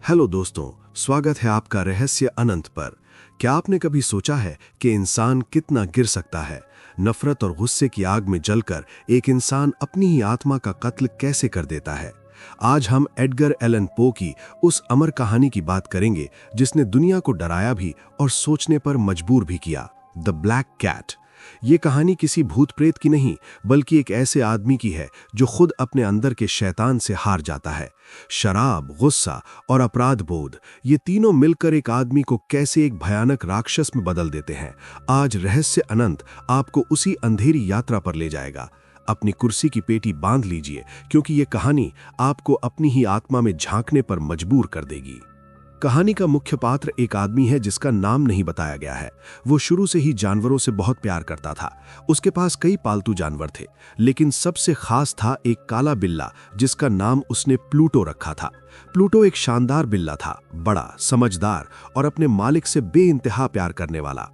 Hello दोस्तों, स्वागत है आपका रहस्य अनंत पर। क्या आपने कभी सोचा है कि इंसान कितना गिर सकता है? नफरत और गुस्से की आग में जलकर एक इंसान अपनी ही आत्मा का कत्ल कैसे कर देता है? आज हम एडगर एलन पो की उस अमर कहानी की बात करेंगे जिसने दुनिया को डराया भी और सोचने पर मजबूर भी किया, द ब्लैक कैट। ये कहानी किसी भूत प्रेत की नहीं, बल्कि एक ऐसे आदमी की है जो खुद अपने अंदर के शैतान से हार जाता है। शराब, गुस्सा और अपराध बोध, ये तीनों मिलकर एक आदमी को कैसे एक भयानक राक्षस में बदल देते हैं। आज रहस्य अनंत आपको उसी अंधेरी यात्रा पर ले जाएगा। अपनी कुर्सी की पेटी बांध लीजिए, क्योंकि ये कहानी आपको अपनी ही आत्मा में झांकने पर मजबूर कर देगी। कहानी का मुख्य पात्र एक आदमी है जिसका नाम नहीं बताया गया है। वो शुरू से ही जानवरों से बहुत प्यार करता था। उसके पास कई पालतू जानवर थे, लेकिन सबसे खास था एक काला बिल्ला जिसका नाम उसने प्लूटो रखा था। प्लूटो एक शानदार बिल्ला था, बड़ा, समझदार और अपने मालिक से बेइंतहा प्यार करने वाला।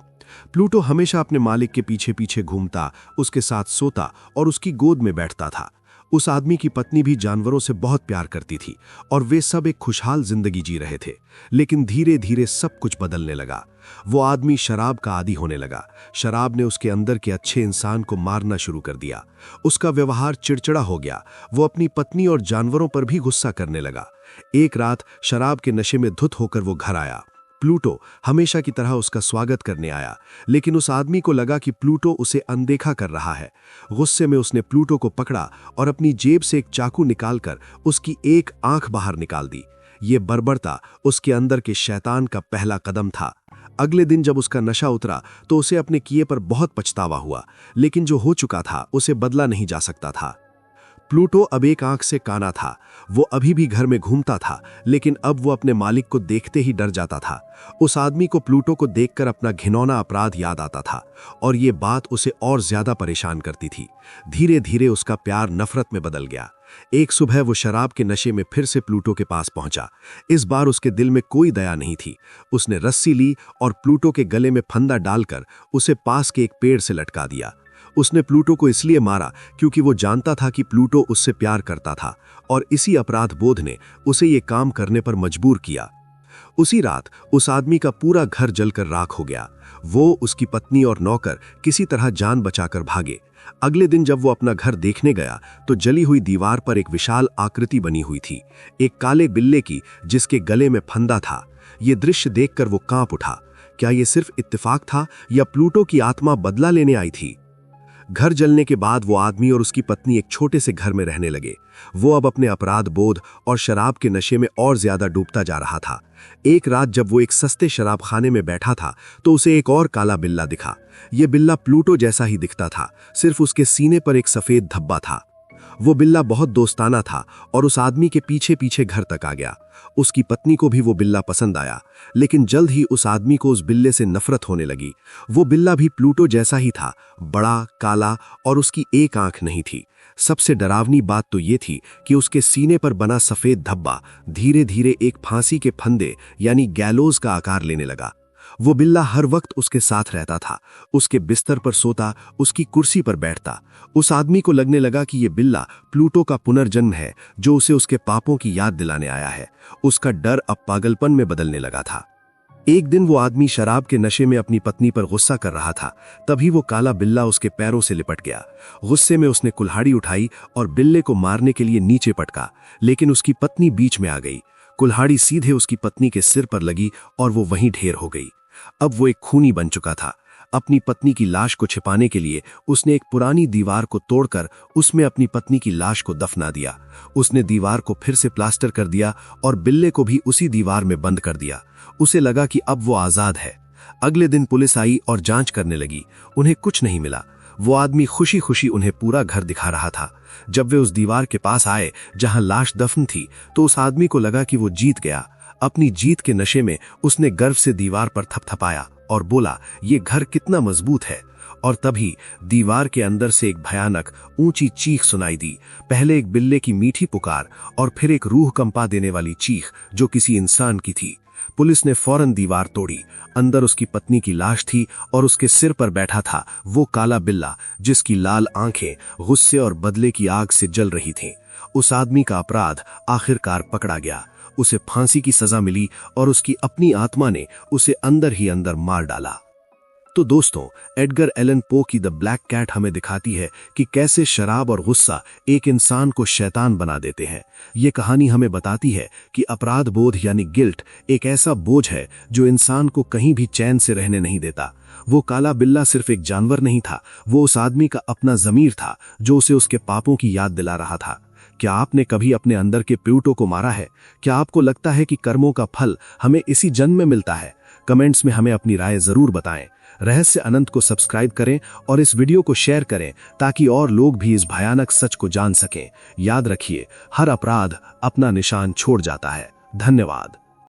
प्लूटो हमेशा अपने मालिक के पीछे पीछे घूमता, उसके साथ सोता और उसकी गोद में बैठता था। उस आदमी की पत्नी भी जानवरों से बहुत प्यार करती थी और वे सब एक खुशहाल जिंदगी जी रहे थे। लेकिन धीरे धीरे सब कुछ बदलने लगा। वो आदमी शराब का आदी होने लगा। शराब ने उसके अंदर के अच्छे इंसान को मारना शुरू कर दिया। उसका व्यवहार चिड़चिड़ा हो गया। वो अपनी पत्नी और जानवरों पर भी गुस्सा करने लगा। एक रात शराब के नशे में धुत होकर वो घर आया। प्लूटो हमेशा की तरह उसका स्वागत करने आया, लेकिन उस आदमी को लगा कि प्लूटो उसे अनदेखा कर रहा है। गुस्से में उसने प्लूटो को पकड़ा और अपनी जेब से एक चाकू निकालकर उसकी एक आंख बाहर निकाल दी। ये बर्बरता उसके अंदर के शैतान का पहला कदम था। अगले दिन जब उसका नशा उतरा तो उसे अपने किए पर बहुत पछतावा हुआ, लेकिन जो हो चुका था उसे बदला नहीं जा सकता था। प्लूटो अब एक आंख से काना था। वो अभी भी घर में घूमता था, लेकिन अब वो अपने मालिक को देखते ही डर जाता था। उस आदमी को प्लूटो को देखकर अपना घिनौना अपराध याद आता था और ये बात उसे और ज्यादा परेशान करती थी। धीरे धीरे उसका प्यार नफरत में बदल गया। एक सुबह वो शराब के नशे में फिर से प्लूटो के पास पहुंचा। इस बार उसके दिल में कोई दया नहीं थी। उसने रस्सी ली और प्लूटो के गले में फंदा डालकर उसे पास के एक पेड़ से लटका दिया। उसने प्लूटो को इसलिए मारा क्योंकि वो जानता था कि प्लूटो उससे प्यार करता था और इसी अपराध बोध ने उसे ये काम करने पर मजबूर किया। उसी रात उस आदमी का पूरा घर जलकर राख हो गया। वो, उसकी पत्नी और नौकर किसी तरह जान बचाकर भागे। अगले दिन जब वो अपना घर देखने गया तो जली हुई दीवार पर एक विशाल आकृति बनी हुई थी, एक काले बिल्ले की जिसके गले में फंदा था। ये दृश्य देखकर वो कांप उठा। क्या ये सिर्फ इत्तेफाक था या प्लूटो की आत्मा बदला लेने आई थी? घर जलने के बाद वो आदमी और उसकी पत्नी एक छोटे से घर में रहने लगे। वो अब अपने अपराध बोध और शराब के नशे में और ज्यादा डूबता जा रहा था। एक रात जब वो एक सस्ते शराब खाने में बैठा था तो उसे एक और काला बिल्ला दिखा। ये बिल्ला प्लूटो जैसा ही दिखता था, सिर्फ उसके सीने पर एक सफेद धब्बा था। वो बिल्ला बहुत दोस्ताना था और उस आदमी के पीछे पीछे घर तक आ गया। उसकी पत्नी को भी वो बिल्ला पसंद आया, लेकिन जल्द ही उस आदमी को उस बिल्ले से नफरत होने लगी। वो बिल्ला भी प्लूटो जैसा ही था, बड़ा, काला और उसकी एक आंख नहीं थी। सबसे डरावनी बात तो ये थी कि उसके सीने पर बना सफेद धब्बा धीरे धीरे एक फांसी के फंदे यानी गैलोज का आकार लेने लगा। वो बिल्ला हर वक्त उसके साथ रहता था, उसके बिस्तर पर सोता, उसकी कुर्सी पर बैठता। उस आदमी को लगने लगा कि ये बिल्ला प्लूटो का पुनर्जन्म है जो उसे उसके पापों की याद दिलाने आया है। उसका डर अब पागलपन में बदलने लगा था। एक दिन वो आदमी शराब के नशे में अपनी पत्नी पर गुस्सा कर रहा था। तभी वो काला बिल्ला उसके पैरों से लिपट गया। गुस्से में उसने कुल्हाड़ी उठाई और बिल्ले को मारने के लिए नीचे पटका, लेकिन उसकी पत्नी बीच में आ गई। कुल्हाड़ी सीधे उसकी पत्नी के सिर पर लगी और वो वहीं ढेर हो गई। अब वो एक खूनी बन चुका था। अपनी पत्नी की लाश को छिपाने के लिए उसने एक पुरानी दीवार को तोड़कर उसमें अपनी पत्नी की लाश को दफना दिया। उसने दीवार को फिर से प्लास्टर कर दिया और बिल्ले को भी उसी दीवार में बंद कर दिया। उसे लगा कि अब वो आजाद है। अगले दिन पुलिस आई और जांच करने लगी। उन्हें कुछ नहीं मिला। वो आदमी खुशी खुशी उन्हें पूरा घर दिखा रहा था। जब वे उस दीवार के पास आए जहां लाश दफन थी तो उस आदमी को लगा कि वो जीत गया। अपनी जीत के नशे में उसने गर्व से दीवार पर थपथपाया और बोला, ये घर कितना मजबूत है। और तभी दीवार के अंदर से एक भयानक ऊंची चीख सुनाई दी। पहले एक बिल्ले की मीठी पुकार और फिर एक रूह कंपा देने वाली चीख जो किसी इंसान की थी। पुलिस ने फौरन दीवार तोड़ी। अंदर उसकी पत्नी की लाश थी और उसके सिर पर बैठा था वो काला बिल्ला जिसकी लाल आंखें गुस्से और बदले की आग से जल रही थीं। उस आदमी का अपराध आखिरकार पकड़ा गया। उसे फांसी की सजा मिली और उसकी अपनी आत्मा ने उसे अंदर ही अंदर मार डाला। तो दोस्तों, एडगर एलन पो की द ब्लैक कैट हमें दिखाती है कि कैसे शराब और गुस्सा एक इंसान को शैतान बना देते हैं। ये कहानी हमें बताती है कि अपराध बोध यानी गिल्ट एक ऐसा बोझ है जो इंसान को कहीं भी चैन से रहने नहीं देता। वो काला बिल्ला सिर्फ एक जानवर नहीं था, वो उस आदमी का अपना ज़मीर था जो उसे उसके पापों की याद दिला रहा था। क्या आपने कभी अपने अंदर के प्यूटो को मारा है? क्या आपको लगता है कि कर्मों का फल हमें इसी जन्म में मिलता है? कमेंट्स में हमें अपनी राय जरूर बताएं। रहस्य अनंत को सब्सक्राइब करें और इस वीडियो को शेयर करें ताकि और लोग भी इस भयानक सच को जान सकें। याद रखिए, हर अपराध अपना निशान छोड़ जाता है। धन्यवाद।